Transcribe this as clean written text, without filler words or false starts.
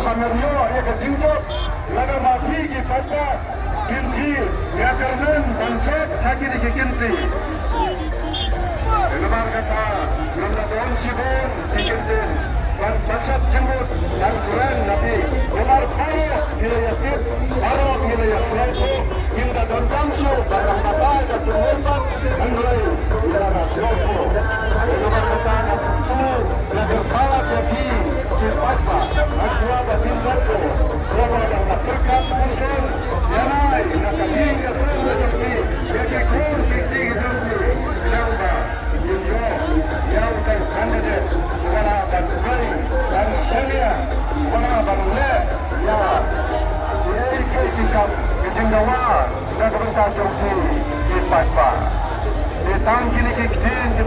Pangario, Tingkok, Laga Mafi, Fatwa, Kinsi, Yakarnan, Bansek, Hakiri Kinsi. Lebar kata, Nanda Don Sibon, Kinsin, dan Basat Jenggut, dan Quran Nabi. Lebar Paro, Wilayah Tip, Paro, Wilayah Selaiko, Hingga Don Tamsu, Barang Batai, Satu Lebat, dan mulai Wilayah Selaiko. Lebar kata, Nabi, Lagar Palak Yafi, Fatwa, Aswaba Bintarko, Selama yang tak terkat usul, Janai, Nakabing, Yasal, Nabi, Yakikun, Kiki, Hidupni, Namba, Yunyo, Yang dan Kandidat, Wana Bantuai, dan Syariah, Wana Bangle, Ya, IAK Tikam, Kejenggawa, dan Kementerian Jogi, di Fatwa. Di Tangkini Kikjin, di